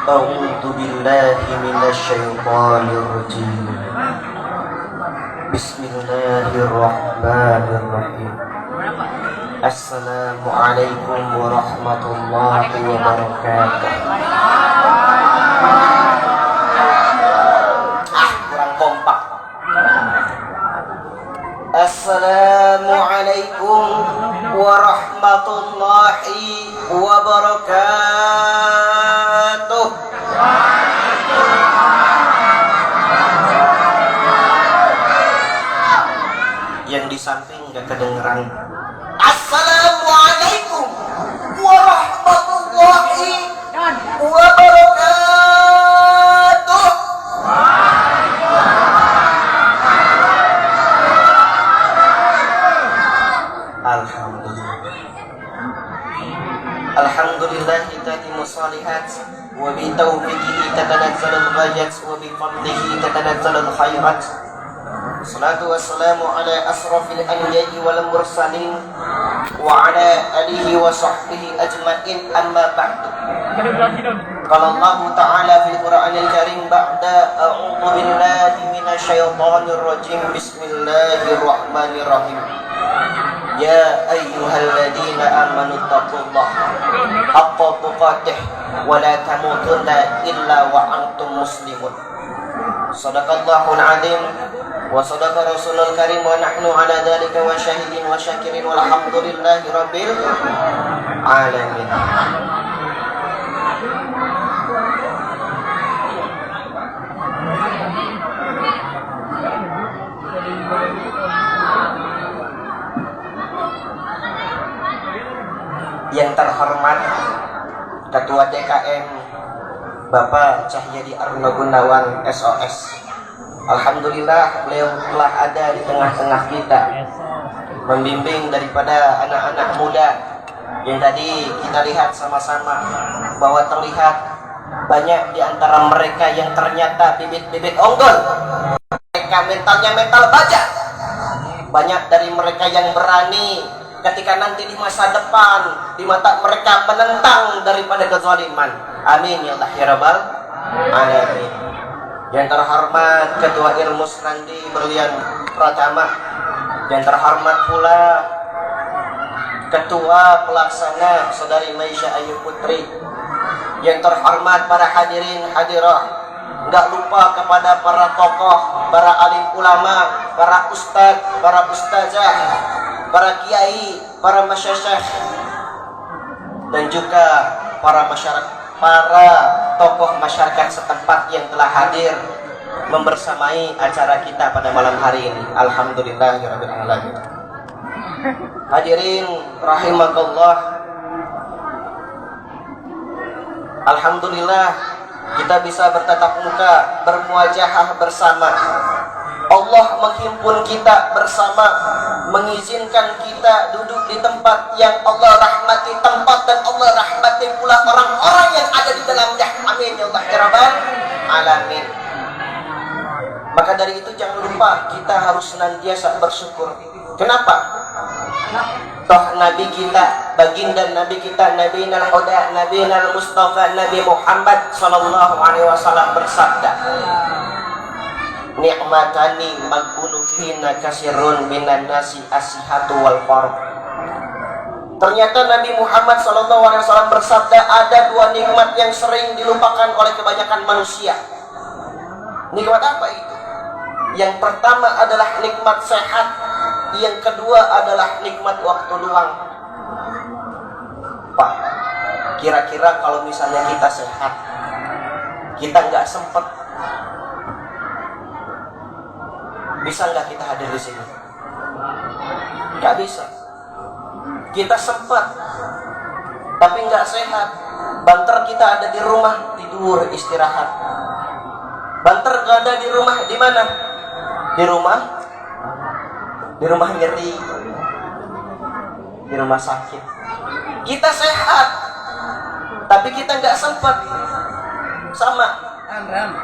A'udzu billahi minasyaitonir rajim. Bismillahirrahmanirrahim. Assalamualaikum warahmatullahi wabarakatuh. Kurang kompak. Assalamualaikum warahmatullahi wabarakatuh. Yang di samping gak kedengeran. Assalamualaikum warahmatullahi wabarakatuh. Alhamdulillah. Alhamdulillah tatimu shalihat wa bi taufiqihi tatanazzalul ghayat wa bi fadlihi tatanazzalul khairat. Salatu wassalamu ala asrafil anbiya'i wal mursalin wa ala alihi wa sahbihi ajma'in, amma ba'du. Qala Allah Ta'ala fil Qur'anil Karim ba'da a'udzu billahi minasyaitonir rajim. Bismillahirrahmanirrahim. Ya ayyuhalladzina amanu taqullaha haqqa tuqatih wa la tamutunna illa wa antum muslimun. Shadaqallahul azim wa sadaqa rasulul karim wa nahnu ala dzalika wa syahidin wa syakirin walhamdulillahi rabbil alamin. Yang terhormat Ketua DKM Bapak Cahyadi Aruna Gunawan SOS, alhamdulillah beliau telah ada di tengah-tengah kita, membimbing daripada anak-anak muda yang tadi kita lihat sama-sama bahwa terlihat banyak di antara mereka yang ternyata bibit-bibit unggul. Mereka mentalnya mental baja. Banyak dari mereka yang berani ketika nanti di masa depan di mata mereka menentang daripada kezaliman. Amin ya Allah ya Rabbal alamin. Yang terhormat Ketua Irmus Nandi Berlian Pratama, yang terhormat pula Ketua Pelaksana Saudari Maisha Ayu Putri, yang terhormat para hadirin hadirah, nggak lupa kepada para tokoh, para alim ulama, para ustadz, para ustazah, para kiai, para masyayikh, dan juga para masyarakat, para tokoh masyarakat setempat yang telah hadir membersamai acara kita pada malam hari ini. Alhamdulillahirabbil alamin. Hadirin rahimakallah. Alhamdulillah kita bisa bertatap muka, bermuajahah bersama. Allah menghimpun kita bersama, mengizinkan kita duduk di tempat yang Allah rahmati tempat, dan Allah rahmati pula orang-orang yang ada di dalamnya. Amin ya Allah ya Rabbal alamin. Maka dari itu jangan lupa kita harus senantiasa bersyukur. Kenapa? Toh Nabi kita, baginda Nabi kita, Nabi Nal Huda, Nabi Nal Mustafa, Nabi Muhammad sallallahu alaihi wasallam bersabda, ni'matani maghbunuhina kasirun minan nasi asihatu wal farq. Ternyata Nabi Muhammad SAW bersabda, ada dua nikmat yang sering dilupakan oleh kebanyakan manusia. Nikmat apa itu? Yang pertama adalah nikmat sehat, yang kedua adalah nikmat waktu luang. Pak, kira-kira kalau misalnya kita sehat, kita nggak sempet Bisa nggak kita hadir di sini? Nggak bisa. Kita sempat, tapi nggak sehat. Banter kita ada di rumah, tidur, istirahat. Banter nggak ada di rumah, di mana? Di rumah nyeri, di rumah sakit. Kita sehat, tapi kita nggak sempat. Sama,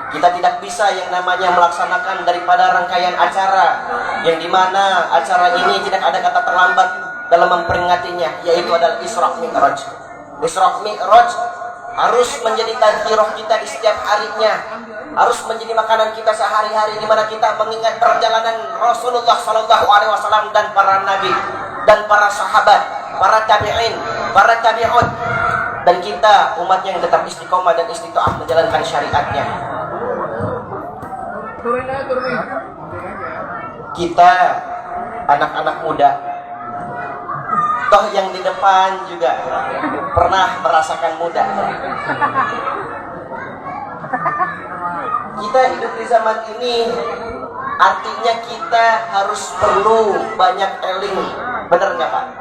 kita tidak bisa yang namanya melaksanakan daripada rangkaian acara, yang dimana acara ini tidak ada kata terlambat dalam memperingatinya, yaitu adalah Isra Mi'raj. Isra Mi'raj harus menjadi tazkirah kita di setiap harinya, harus menjadi makanan kita sehari-hari, di mana kita mengingat perjalanan Rasulullah SAW dan para nabi dan para sahabat, para tabi'in, para tabi'un, dan kita umat yang tetap istiqomah dan istiqomah menjalankan syariatnya. Kita anak-anak muda, toh yang di depan juga pernah merasakan muda. Kita hidup di zaman ini, artinya kita harus perlu banyak eling. Bener nggak Pak?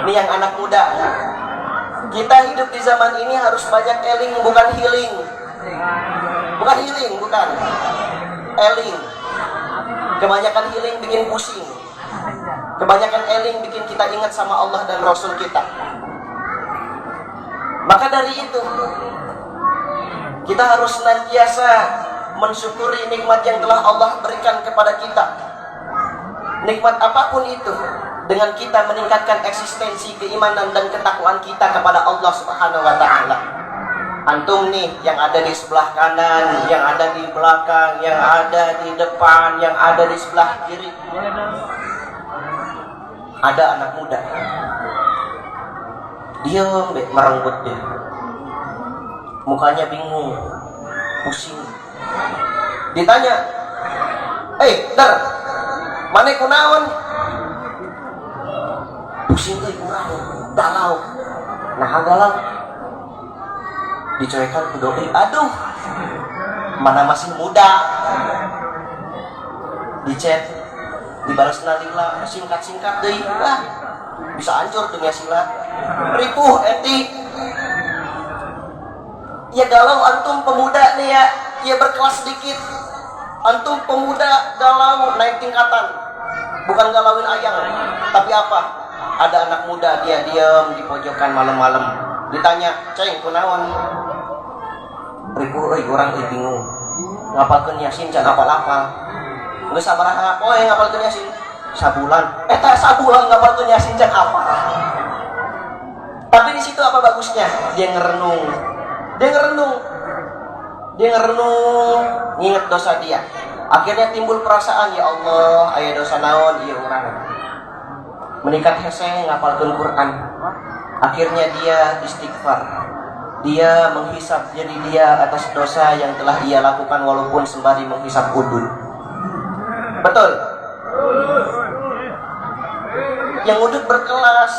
Ini yang anak muda. Kita hidup di zaman ini harus banyak eling, bukan healing. Bukan healing, bukan eling. Kebanyakan healing bikin pusing. Kebanyakan eling bikin kita ingat sama Allah dan Rasul kita. Maka dari itu, kita harus senantiasa mensyukuri nikmat yang telah Allah berikan kepada kita. Nikmat apapun itu, dengan kita meningkatkan eksistensi keimanan dan ketakwaan kita kepada Allah Subhanahu wa Ta'ala. Antum nih yang ada di sebelah kanan, yang ada di belakang, yang ada di depan, yang ada di sebelah kiri. Ada anak muda, diam deh, merenggut deh, mukanya bingung, pusing. Ditanya, dar, mana kunaon? Pusing deh, kurang, galau. Nah galau, dicuekan ke doi, aduh, mana masih muda. Di chat, dibalas nalila, singkat-singkat deh, bisa hancur dunia sila. Ripuh etik. Ya galau antum pemuda nih ya berkelas sedikit. Antum pemuda galau naik tingkatan. Bukan galauin ayang, tapi apa? Ada anak muda, dia diam di pojokan malam-malam. Ditanya, "Ceng, kunaon?" Ripuh orang bingung. Ngapalkeun Yasin can apal-apal. Geus sabaraha poe ngapalkeun Yasin? Sabulan. Eta sabulan ngapalkeun Yasin can apa? Tapi di situ apa bagusnya? Dia ngerenung, nginget dosa dia. Akhirnya timbul perasaan, ya Allah, aya dosa naon ieu urang. Meningkat hese ngapalkeun Quran. Akhirnya dia istighfar. Dia menghisap diri dia atas dosa yang telah ia lakukan walaupun sembari menghisap udud. Betul? Yang udud berkelas,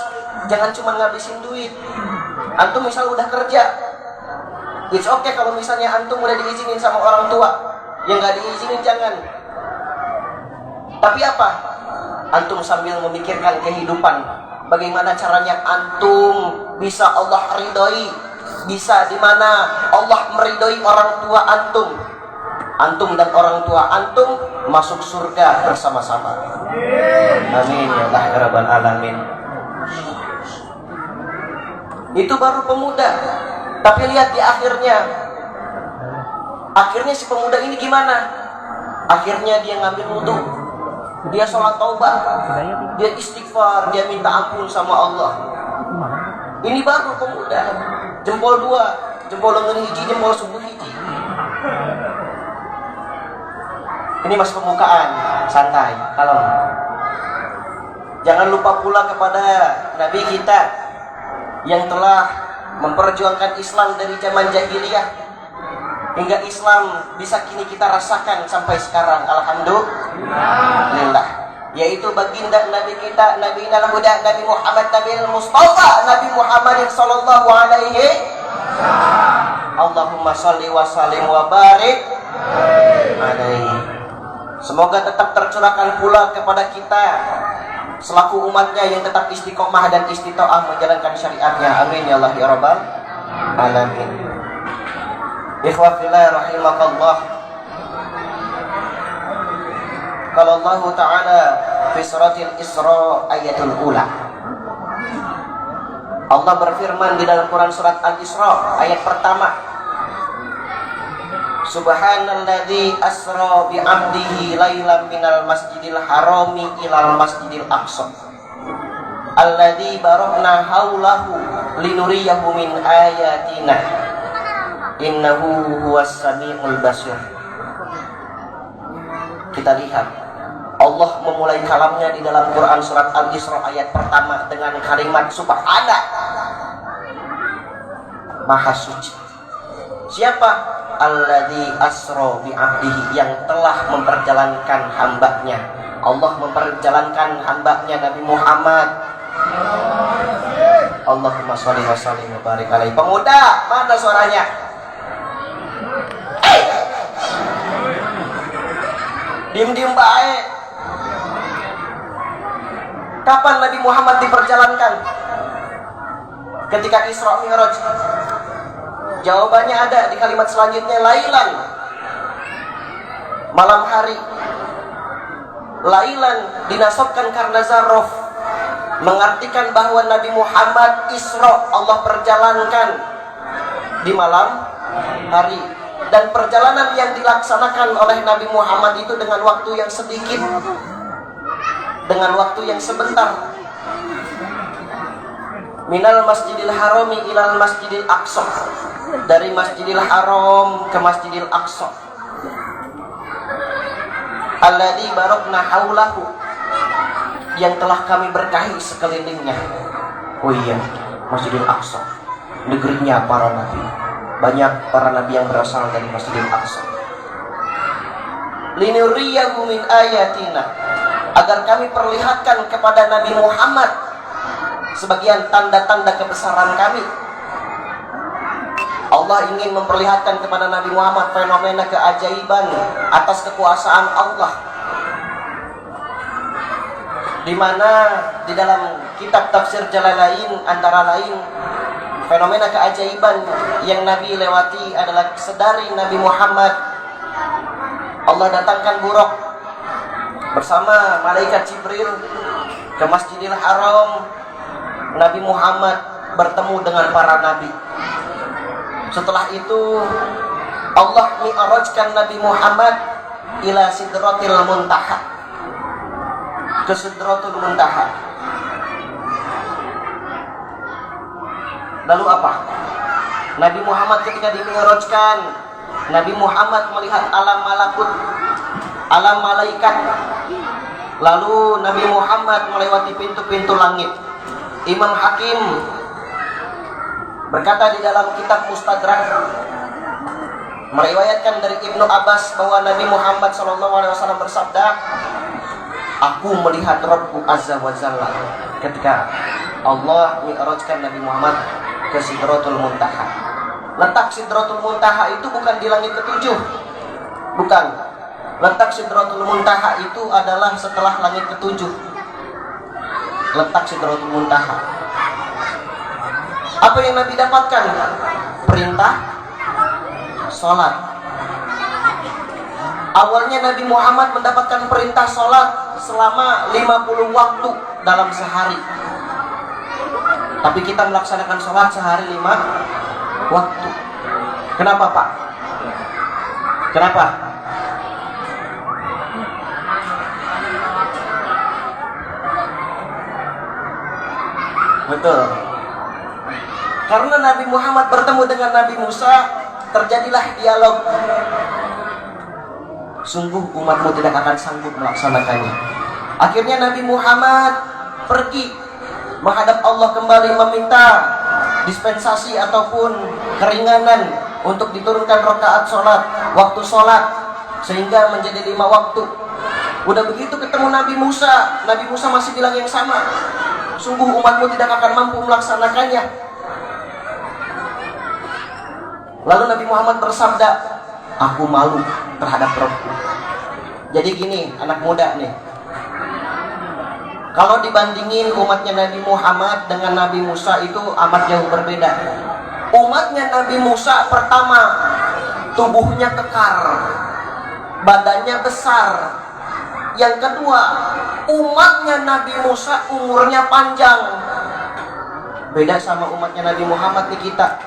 jangan cuma ngabisin duit. Antum misal udah kerja, it's okay kalau misalnya antum udah diizinin sama orang tua. Yang gak diizinin jangan. Tapi apa? Antum sambil memikirkan kehidupan, bagaimana caranya antum bisa Allah ridhoi, bisa dimana Allah meridhoi orang tua antum. Antum dan orang tua antum masuk surga bersama-sama. Amin ya Allah ya Rabbal Alamin. Itu baru pemuda. Tapi lihat di akhirnya. Akhirnya si pemuda ini gimana? Akhirnya dia ngambil wudu. Dia sholat taubat. Dia istighfar, dia minta ampun sama Allah. Ini baru pemuda. Jempol dua, jempol lengan hiji, jempol subuh hiji. Ini masih pembukaan, santai, kalem. Jangan lupa pula kepada Nabi kita yang telah memperjuangkan Islam dari zaman jahiliyah hingga Islam bisa kini kita rasakan sampai sekarang. Alhamdulillah. Yaitu baginda Nabi kita, Nabi Al-Huda, Nabi Muhammad, Nabi Al-Mustafa, Nabi Muhammad sallallahu alaihi. Allahumma sholli wa sallim wa barik alaihi. Semoga tetap tercurahkan pula kepada kita selaku umatnya yang tetap istiqomah dan istitoah menjalankan syariatnya. Amin ya Allah ya Rabbal alamin. Ikhwah fillah rahimakallah. Kalau Allah Ta'ala fi suratil Isra ayatul ula, Allah berfirman di dalam Quran surat Al-Isra ayat pertama, Subhanalladzi asra bi 'abdihi lailan minal masjidil harami ilal masjidil aqsa alladzi barakna haulahu linuriyahu min ayatina innahu huwas samiul basir. Kita lihat Allah memulai kalamnya di dalam Quran surat Al-Isra ayat pertama dengan kalimat Subhana, Maha suci. Siapa? Alladzi asra bi 'abdihi, yang telah memperjalankan hambanya. Allah memperjalankan hambanya Nabi Muhammad. Allahumma sholli wa sallim wa barik alaihi. Pemuda, mana suaranya? Diem-diem baik. Kapan Nabi Muhammad diperjalankan? Ketika Isra Mi'raj. Jawabannya ada di kalimat selanjutnya, lailan, malam hari. Lailan dinasabkan karena zarf, mengartikan bahwa Nabi Muhammad Isra, Allah perjalankan di malam hari. Dan perjalanan yang dilaksanakan oleh Nabi Muhammad itu dengan waktu yang sedikit, dengan waktu yang sebentar. Minal masjidil harami ilal masjidil aqsa, dari masjidil haram ke masjidil aqsa. Alladzi barakna haulahu, yang telah kami berkahi sekelilingnya. Oh iya, masjidil aqsa, negerinya para nabi. Banyak para nabi yang berasal dari masjidil aqsa. Linuriyahu min ayatina, agar kami perlihatkan kepada Nabi Muhammad sebagian tanda-tanda kebesaran kami. Allah ingin memperlihatkan kepada Nabi Muhammad fenomena keajaiban atas kekuasaan Allah, di mana di dalam kitab tafsir Jalalain antara lain fenomena keajaiban yang Nabi lewati adalah sedari Nabi Muhammad Allah datangkan buruk bersama malaikat Jibril ke Masjidil Haram. Nabi Muhammad bertemu dengan para nabi. Setelah itu Allah mi'rajkan Nabi Muhammad ila sidratil muntaha, ke sidratul muntaha. Lalu apa? Nabi Muhammad ketika dimi'rajkan, Nabi Muhammad melihat alam malakut, alam malaikat. Lalu Nabi Muhammad melewati pintu-pintu langit. Imam Hakim berkata di dalam kitab Mustadrak, meriwayatkan dari Ibnu Abbas bahwa Nabi Muhammad SAW bersabda, aku melihat Rabbku Azza wa Jalla ketika Allah mi'rajkan Nabi Muhammad ke Sidratul Muntaha. Letak Sidratul Muntaha itu bukan di langit ketujuh, bukan. Letak Sidratul Muntaha itu adalah setelah langit ketujuh. Letak Sidratul Muntaha. Apa yang Nabi dapatkan? Perintah sholat. Awalnya Nabi Muhammad mendapatkan perintah sholat selama 50 waktu dalam sehari. Tapi kita melaksanakan sholat sehari 5 waktu. Kenapa Pak? Kenapa? Betul. Karena Nabi Muhammad bertemu dengan Nabi Musa, terjadilah dialog. Sungguh umatmu tidak akan sanggup melaksanakannya. Akhirnya Nabi Muhammad pergi menghadap Allah kembali meminta dispensasi ataupun keringanan untuk diturunkan rakaat sholat, waktu sholat, sehingga menjadi 5 waktu. Udah begitu ketemu Nabi Musa masih bilang yang sama. Sungguh umatmu tidak akan mampu melaksanakannya. Lalu Nabi Muhammad bersabda, aku malu terhadap Rabbku. Jadi gini, anak muda nih, kalau dibandingin umatnya Nabi Muhammad dengan Nabi Musa itu amat jauh berbeda. Umatnya Nabi Musa pertama, tubuhnya kekar, badannya besar. Yang kedua, umatnya Nabi Musa umurnya panjang. Beda sama umatnya Nabi Muhammad nih kita.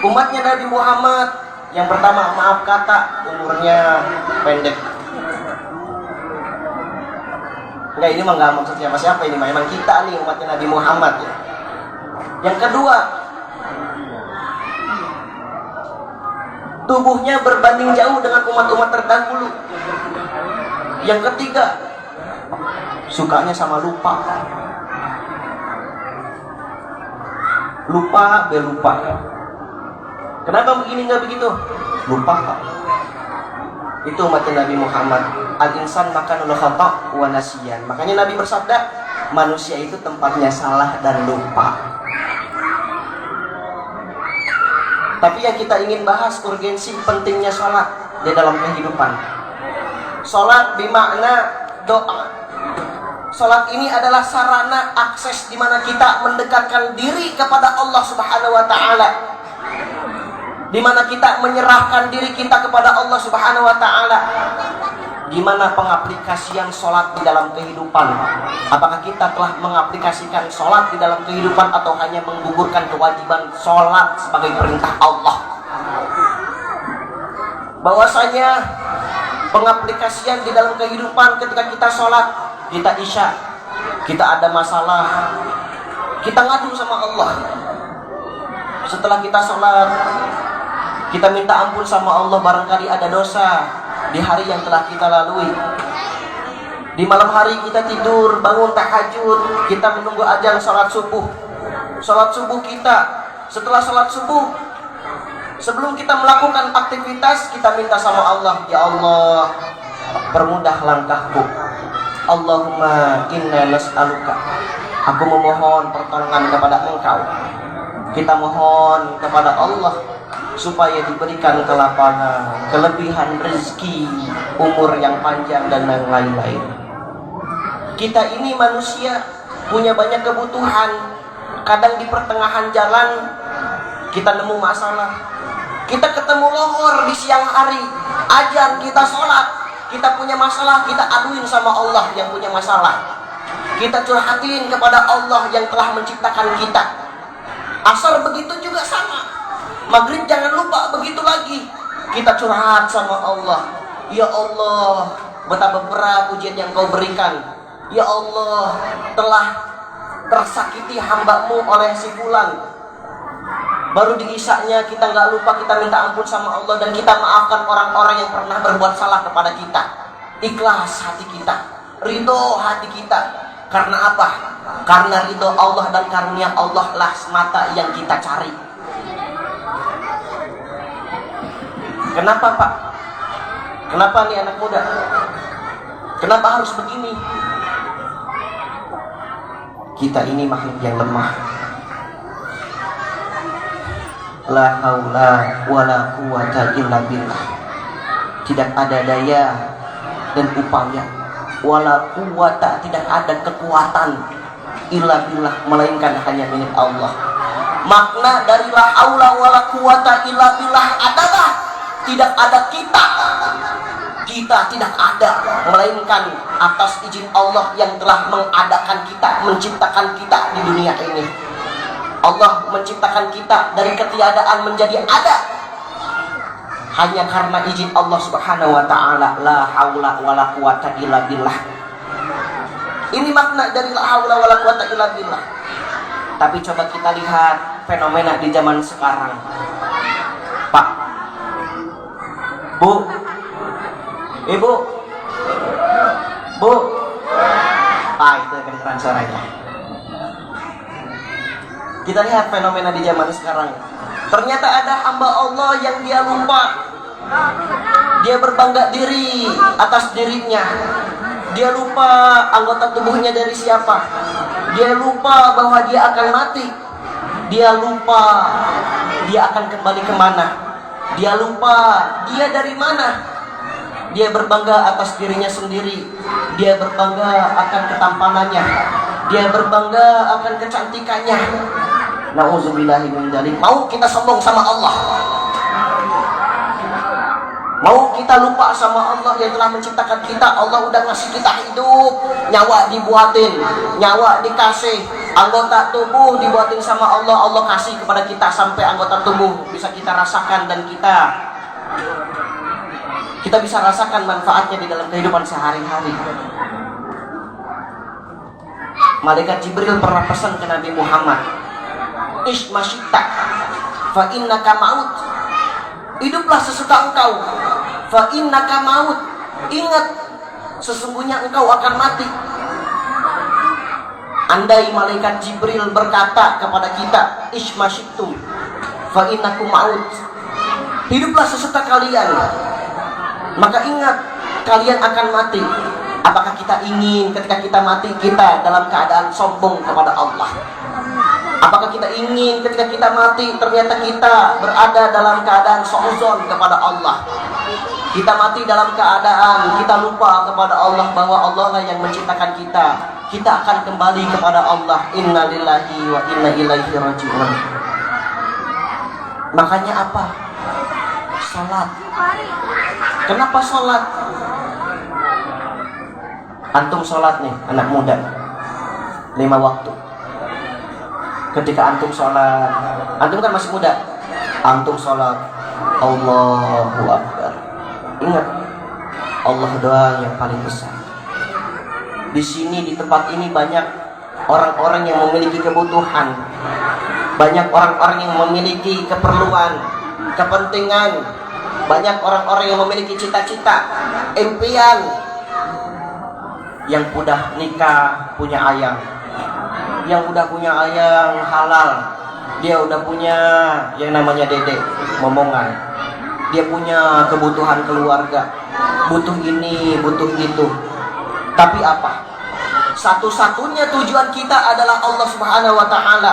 Umatnya Nabi Muhammad yang pertama, maaf kata, umurnya pendek. Enggak, ini mah nggak maksud siapa-siapa, ini mah emang kita nih umatnya Nabi Muhammad ya. Yang kedua, tubuhnya berbanding jauh dengan umat-umat terdahulu. Yang ketiga, sukanya sama lupa. Lupa belupa. Kenapa begini nggak begitu? Lupa Pak. Itu umatnya Nabi Muhammad. Al-insan makanul khata' wa nasiyan. Makanya Nabi bersabda, manusia itu tempatnya salah dan lupa. Tapi yang kita ingin bahas urgensi pentingnya sholat di dalam kehidupan. Sholat bermakna doa. Sholat ini adalah sarana akses di mana kita mendekatkan diri kepada Allah Subhanahu wa taala. Di mana kita menyerahkan diri kita kepada Allah Subhanahu wa taala. Gimana pengaplikasian sholat di dalam kehidupan? Apakah kita telah mengaplikasikan sholat di dalam kehidupan atau hanya menggugurkan kewajiban sholat sebagai perintah Allah? Bahwasanya pengaplikasian di dalam kehidupan ketika kita sholat, kita isya, kita ada masalah, kita ngadu sama Allah. Setelah kita sholat, kita minta ampun sama Allah, barangkali ada dosa di hari yang telah kita lalui. Di malam hari kita tidur, bangun tahajud, kita menunggu azan salat subuh. Salat subuh kita, setelah salat subuh, sebelum kita melakukan aktivitas, kita minta sama Allah, ya Allah, permudah langkahku. Allahumma inna nas'aluka. Aku memohon pertolongan kepada Engkau. Kita mohon kepada Allah supaya diberikan kelapangan, kelebihan rezeki, umur yang panjang dan yang lain-lain. Kita ini manusia punya banyak kebutuhan. Kadang di pertengahan jalan kita nemu masalah. Kita ketemu lohor di siang hari, azan kita sholat, kita punya masalah, kita aduin sama Allah yang punya masalah. Kita curhatin kepada Allah yang telah menciptakan kita. Asar begitu juga sama. Maghrib jangan lupa begitu lagi. Kita curhat sama Allah. Ya Allah, betapa berat ujian yang Kau berikan. Ya Allah, telah tersakiti hamba-Mu oleh si fulan. Baru di isya-nya kita nggak lupa, kita minta ampun sama Allah dan kita maafkan orang-orang yang pernah berbuat salah kepada kita. Ikhlas hati kita, ridho hati kita. Karena apa? Karena ridho Allah dan karunia Allah lah semata yang kita cari. Kenapa Pak? Kenapa nih anak muda? Kenapa harus begini? Kita ini makhluk yang lemah. La haula wala quwata illa billah. Tidak ada daya dan upaya, wala quwata, tidak ada kekuatan illa billah, melainkan hanya milik Allah. Makna dari la haula wala quwata illa billah adalah tidak ada kita. Kita tidak ada, melainkan atas izin Allah yang telah mengadakan kita, menciptakan kita di dunia ini. Allah menciptakan kita dari ketiadaan menjadi ada hanya karena izin Allah Subhanahu wa taala. La haula wala quwata illa billah. Ini makna dari la haula wala quwata illa billah. Tapi coba kita lihat fenomena di zaman sekarang. Pak, Bu, Ibu, Bu, itu kedengaran suaranya. Kita lihat fenomena di zaman sekarang. Ternyata ada hamba Allah yang dia lupa. Dia berbangga diri atas dirinya. Dia lupa anggota tubuhnya dari siapa. Dia lupa bahwa dia akan mati. Dia lupa dia akan kembali kemana. Dia lupa dia dari mana. Dia berbangga atas dirinya sendiri. Dia berbangga akan ketampanannya. Dia berbangga akan kecantikannya. Nauzubillahi min dzalik. Mau kita sombong sama Allah? Mau kita lupa sama Allah yang telah menciptakan kita? Allah udah ngasih kita hidup, nyawa dibuatin, nyawa dikasih, anggota tubuh dibuatin sama Allah. Allah kasih kepada kita sampai anggota tubuh bisa kita rasakan dan kita bisa rasakan manfaatnya di dalam kehidupan sehari-hari. Malaikat Jibril pernah pesan ke Nabi Muhammad, "Ish masyita fa innaka maut." Hiduplah sesuka engkau, fa innaka maut. Ingat, sesungguhnya engkau akan mati. Andai malaikat Jibril berkata kepada kita, "Ish masyitum fa innakum maut." Hiduplah sesuka kalian, maka ingat kalian akan mati. Apakah kita ingin ketika kita mati kita dalam keadaan sombong kepada Allah? Apakah kita ingin ketika kita mati ternyata kita berada dalam keadaan suudzon kepada Allah? Kita mati dalam keadaan kita lupa kepada Allah bahwa Allah lah yang menciptakan kita. Kita akan kembali kepada Allah. Inna lillahi wa inna ilaihi raji'un. Makanya apa? Salat. Kenapa salat? Antum salat nih, anak muda, 5 waktu. Ketika antum sholat, antum kan masih muda, antum sholat, Allahu Akbar. Ingat, Allah doang yang paling besar. Di sini, di tempat ini banyak orang-orang yang memiliki kebutuhan, banyak orang-orang yang memiliki keperluan, kepentingan, banyak orang-orang yang memiliki cita-cita, impian. Yang udah nikah punya ayang, yang udah punya ayang halal, dia udah punya yang namanya dedek, momongan, dia punya kebutuhan keluarga, butuh ini, butuh itu. Tapi apa? Satu-satunya tujuan kita adalah Allah Subhanahu wa Ta'ala.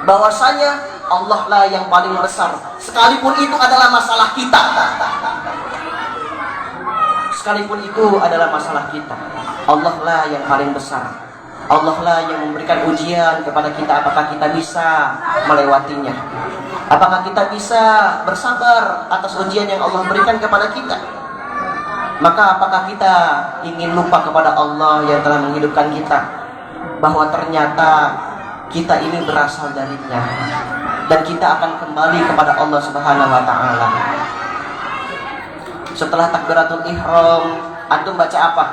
Bahwasanya Allah lah yang paling besar, sekalipun itu adalah masalah kita. Sekalipun itu adalah masalah kita, Allah lah yang paling besar. Allah lah yang memberikan ujian kepada kita. Apakah kita bisa melewatinya? Apakah kita bisa bersabar atas ujian yang Allah berikan kepada kita? Maka apakah kita ingin lupa kepada Allah yang telah menghidupkan kita, bahwa ternyata kita ini berasal darinya, dan kita akan kembali kepada Allah Subhanahu wa Ta'ala. Setelah takbiratul ihram, antum baca apa?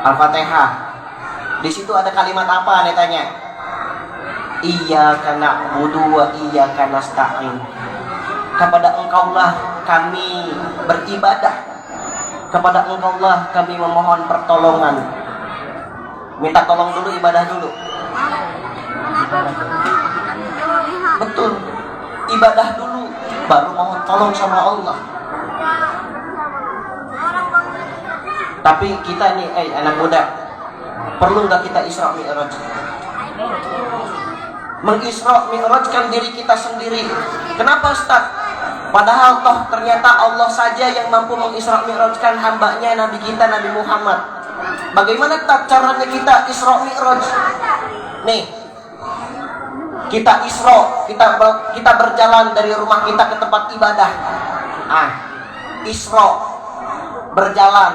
Al-Fatihah. Di situ ada kalimat apa, ane tanya? Iyyaka na'budu wa iyyaka nasta'in. Kepada Engkaulah kami beribadah, kepada Engkaulah kami memohon pertolongan. Minta tolong dulu, ibadah dulu. Betul, ibadah dulu, baru mohon tolong sama Allah. Tapi kita nih, anak muda, perlu nggak kita Isra Mi'raj? Mengisra Mi'rajkan diri kita sendiri. Kenapa Ustaz? Padahal toh ternyata Allah saja yang mampu mengisra Mi'rajkan hambanya Nabi kita Nabi Muhammad. Bagaimana caranya kita Isra Mi'raj? Nih, kita Isra, kita berjalan dari rumah kita ke tempat ibadah. Isra, berjalan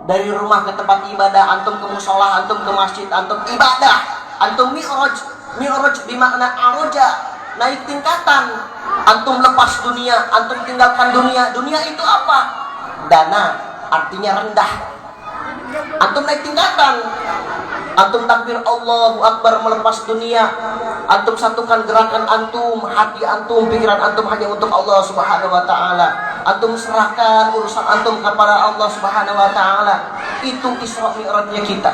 dari rumah ke tempat ibadah. Antum ke musola, antum ke masjid, antum ibadah, antum Mi'raj. Mi'raj bermakna aroja, naik tingkatan. Antum lepas dunia, antum tinggalkan dunia. Dunia itu apa? Dana, artinya rendah. Antum naik tingkatan. Antum takbir Allahu Akbar melepas dunia. Antum satukan gerakan antum, hati antum, pikiran antum hanya untuk Allah Subhanahu wa Ta'ala. Antum serahkan urusan antum kepada Allah Subhanahu wa Ta'ala. Itu Isra Mi'rajnya kita.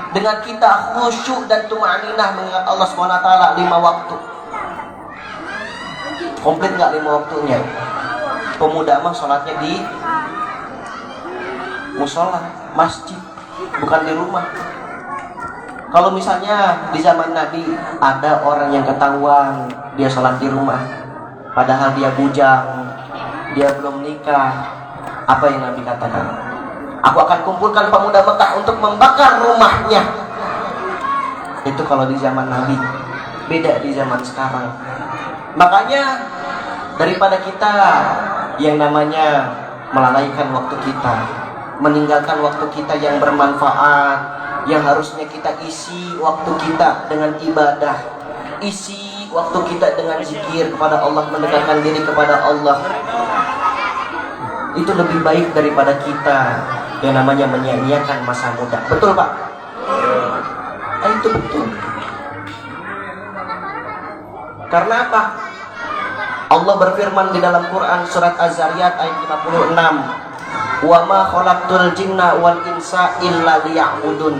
Dengan kita khusyuk dan tumaninah mengingat Allah Subhanahu wa Ta'ala 5 waktu. Komplit nggak 5 waktunya? Pemuda mah sholatnya di musola, masjid, bukan di rumah. Kalau misalnya di zaman Nabi ada orang yang ketahuan dia sholat di rumah, padahal dia bujang, dia belum nikah. Apa yang Nabi katakan? Aku akan kumpulkan pemuda Mekah untuk membakar rumahnya. Itu kalau di zaman Nabi. Beda di zaman sekarang. Makanya daripada kita yang namanya melalaikan waktu kita, meninggalkan waktu kita yang bermanfaat, yang harusnya kita isi waktu kita dengan ibadah, isi waktu kita dengan zikir kepada Allah, mendekatkan diri kepada Allah, itu lebih baik daripada kita yang namanya menyia-nyiakan masa muda. Betul Pak? Itu betul. Karena apa? Allah berfirman di dalam Quran surat Az-Zariyat ayat 56, "Wa ma khalaqtul jinna wal insa illa liya'budun."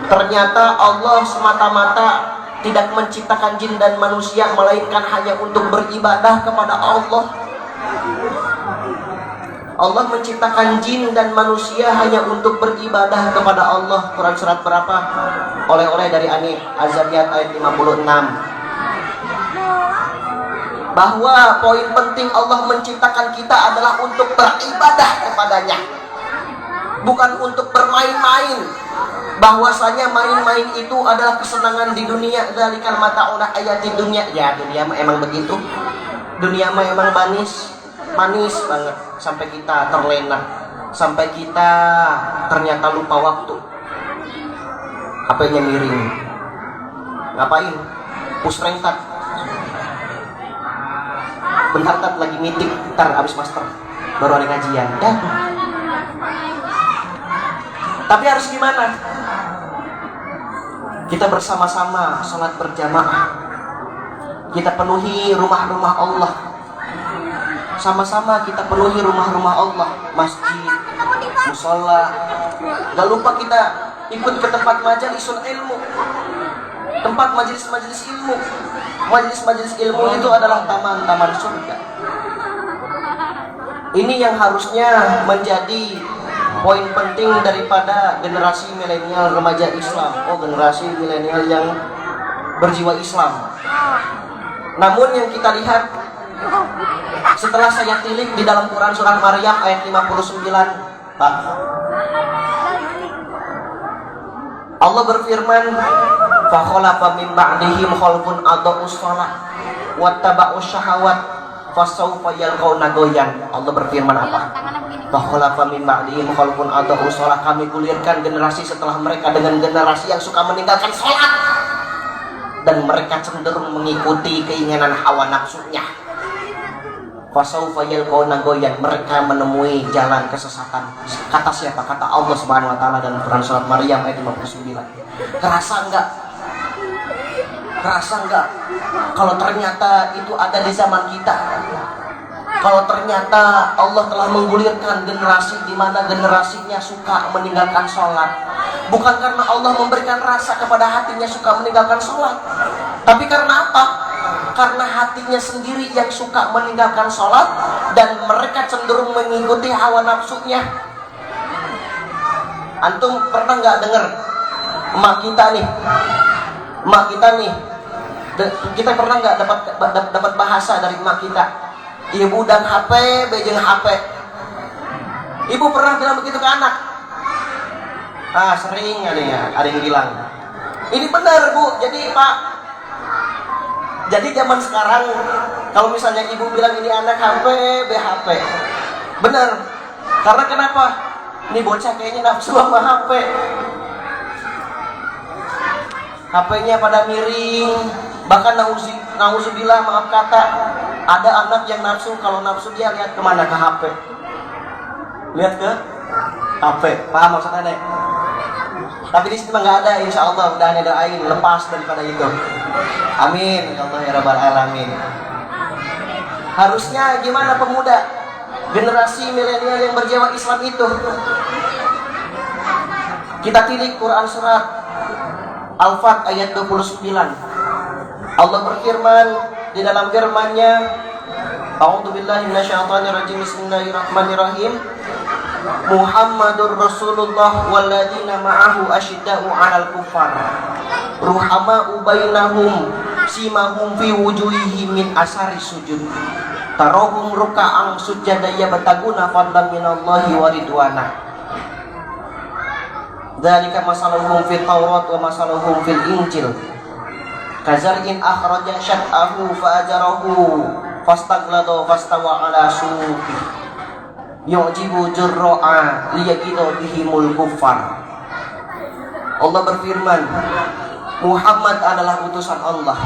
Ternyata Allah semata-mata tidak menciptakan jin dan manusia melainkan hanya untuk beribadah kepada Allah. Allah menciptakan jin dan manusia hanya untuk beribadah kepada Allah. Quran surat berapa? Oleh-oleh dari Ani Az-Zariyat ayat 56. Bahwa poin penting Allah menciptakan kita adalah untuk beribadah kepadanya, bukan untuk bermain-main. Bahwasanya main-main itu adalah kesenangan di dunia. Dzalikal mata'ul hayatid dunya. Ya, dunia mah emang begitu. Dunia mah emang manis banget, sampai kita terlena, sampai kita ternyata lupa waktu. HP-nya miring. Ngapain? Push rengkat. Bentar lagi meeting, ntar abis master baru ada ngajian. Tapi harus gimana? Kita bersama-sama sholat berjamaah, kita penuhi rumah-rumah Allah. Sama-sama kita penuhi rumah-rumah Allah, masjid, musola. Gak lupa kita ikut ke tempat majalisul ilmu, tempat majelis-majelis ilmu. Majelis-majelis ilmu itu adalah taman-taman surga. Ini yang harusnya menjadi poin penting daripada generasi milenial remaja Islam. Generasi milenial yang berjiwa Islam. Namun yang kita lihat, setelah saya tilik di dalam Quran surah Maryam ayat 59, Pak, Allah berfirman, "Fa khalafa min ba'dihim khalfun adha'us shalah wattaba'us syahawat fasawfa yalqauna ghayyan." Allah berfirman apa? "Fa khalafa min ba'dihim khalfun adha'us shalah." Kami gulirkan generasi setelah mereka dengan generasi yang suka meninggalkan salat dan mereka cenderung mengikuti keinginan hawa nafsunya. Fasawfa yalqauna ghayyan, mereka menemui jalan kesesatan. Kata siapa? Kata Allah Subhanahu wa taala dalam Quran surat Maryam ayat 59. Kerasa enggak? Kerasa enggak kalau ternyata itu ada di zaman kita? Kalau ternyata Allah telah menggulirkan generasi di mana generasinya suka meninggalkan sholat, bukan karena Allah memberikan rasa kepada hatinya suka meninggalkan sholat, tapi karena apa? Karena hatinya sendiri yang suka meninggalkan sholat dan mereka cenderung mengikuti hawa nafsunya. Antum pernah nggak dengar emak kita nih, kita pernah nggak dapat bahasa dari emak kita? Ibu dan HP, bejeng HP. Ibu pernah bilang begitu ke anak? Sering ada yang bilang. Ini benar Bu. Jadi Pak, jadi zaman sekarang kalau misalnya ibu bilang ini anak HP, BHP, benar. Karena kenapa? Ini bocah kayaknya nafsu sama HP. HP-nya pada miring, bahkan nauzubillah, maaf kata, ada anak yang nafsu, kalau nafsu dia lihat kemana? Ke HP. Lihat ke HP. Paham maksudnya Nek? Tapi di sini mah nggak ada, insya Allah. Udah Ane doain lepas daripada itu. Amin ya Allah ya Rabbal Alamin. Harusnya gimana pemuda, generasi milenial yang berjiwa Islam itu? Kita tilik Quran surat Al-Fat ayat 29. Allah berfirman di dalam firman-Nya, A'udzubillahi minasyaitonirrajim, bismillahirrahmanirrahim. Muhammadur Rasulullah walladzina ma'ahu asyidda'u 'alal kuffar ruhama'u bainahum simahum fi wujuhihim min asari sujud. Tarohum ruka'an sujada yabtaguna fadlan minallahi wa ridwana. Dzalika masaluhum fil Taurat wa masaluhum fil Injil. Kazar'in akhraja syat'ahu fa'ajarahu fastaghlada fastawa 'ala suqi yu'jibu jurra'a liyaghidha bihimul kuffar. Allah berfirman, Muhammad adalah utusan Allah.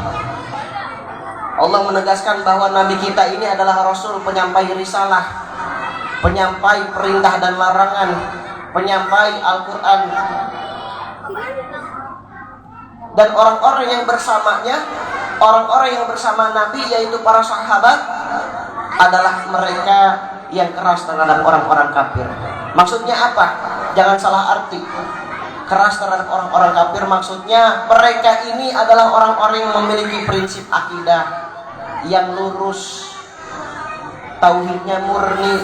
Allah menegaskan bahwa Nabi kita ini adalah Rasul, penyampai risalah, penyampai perintah dan larangan, penyampai Al-Quran. Dan orang-orang yang bersamanya, orang-orang yang bersama Nabi, yaitu para sahabat, adalah mereka yang keras terhadap orang-orang kafir. Maksudnya apa? Jangan salah arti. Keras terhadap orang-orang kafir maksudnya mereka ini adalah orang-orang yang memiliki prinsip akidah yang lurus, tauhidnya murni,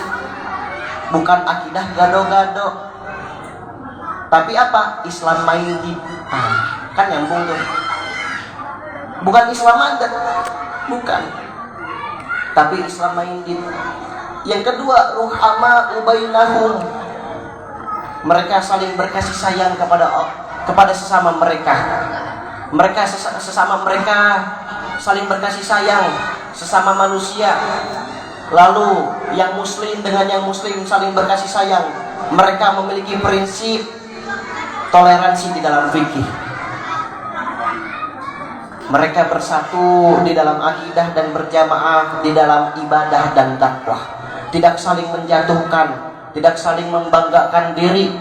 bukan akidah gado-gado. Tapi apa? Islam minded. Kan nyambung tuh. Bukan Islam adat, bukan. Tapi Islam minded. Yang kedua, ruhama ubainahum. Mereka saling berkasih sayang kepada sesama mereka. Mereka sesama mereka saling berkasih sayang, sesama manusia. Lalu yang muslim dengan yang muslim saling berkasih sayang. Mereka memiliki prinsip toleransi di dalam fikih. Mereka bersatu di dalam akidah dan berjamaah di dalam ibadah dan dakwah. Tidak saling menjatuhkan, tidak saling membanggakan diri.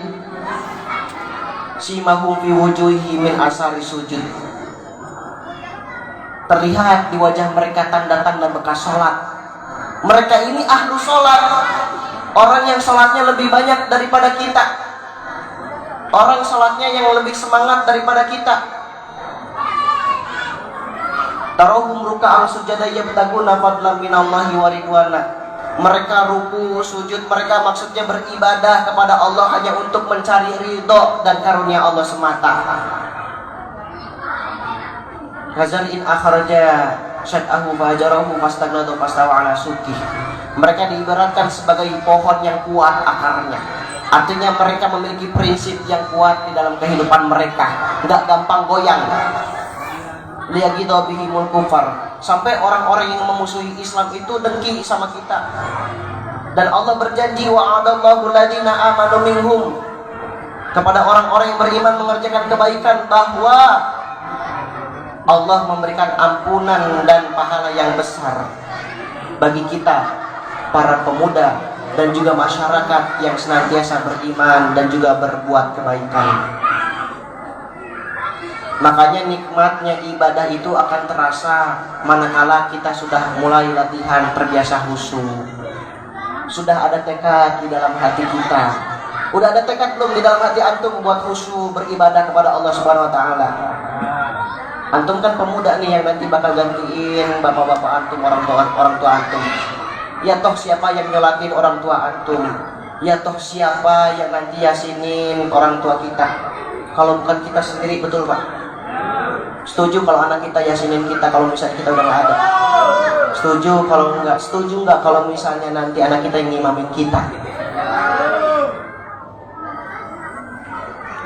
Simahum fi wujuhi min asari sujud. Terlihat di wajah mereka tanda-tanda bekas sholat. Mereka ini ahlu sholat, orang yang sholatnya lebih banyak daripada kita, orang sholatnya yang lebih semangat daripada kita. Tarohum ruka'an sujada yabtaguna fadlan minallahi wa ridwana. Mereka ruku, sujud, mereka maksudnya beribadah kepada Allah hanya untuk mencari ridho dan karunia Allah semata. Kazar'in akhraja syat'ahu fa'ajarahu fastaghlada fastawa 'ala suqi. Mereka diibaratkan sebagai pohon yang kuat akarnya. Artinya mereka memiliki prinsip yang kuat di dalam kehidupan mereka, enggak gampang goyang. Liyaghidha bihimul kuffar. Sampai orang-orang yang memusuhi Islam itu dengki sama kita. Dan Allah berjanji wa'adallahu alladziina aamanu minhum, kepada orang-orang yang beriman mengerjakan kebaikan, bahwa Allah memberikan ampunan dan pahala yang besar bagi kita, para pemuda dan juga masyarakat yang senantiasa beriman dan juga berbuat kebaikan. Makanya nikmatnya ibadah itu akan terasa manakala kita sudah mulai latihan, terbiasa khusyuk. Sudah ada tekad di dalam hati kita. Udah ada tekad belum di dalam hati antum buat khusyuk beribadah kepada Allah Subhanahu wa taala? Antum kan pemuda nih yang nanti bakal gantiin bapak-bapak antum, orang tua antum. Ya toh siapa yang nyolatin orang tua antum? Ya toh siapa yang nanti yasinin orang tua kita? Kalau bukan kita sendiri, betul Pak? Setuju kalau anak kita yasinin kita kalau misalnya kita udah nggak ada? Setuju kalau enggak? Setuju nggak kalau misalnya nanti anak kita yang ngimamin kita?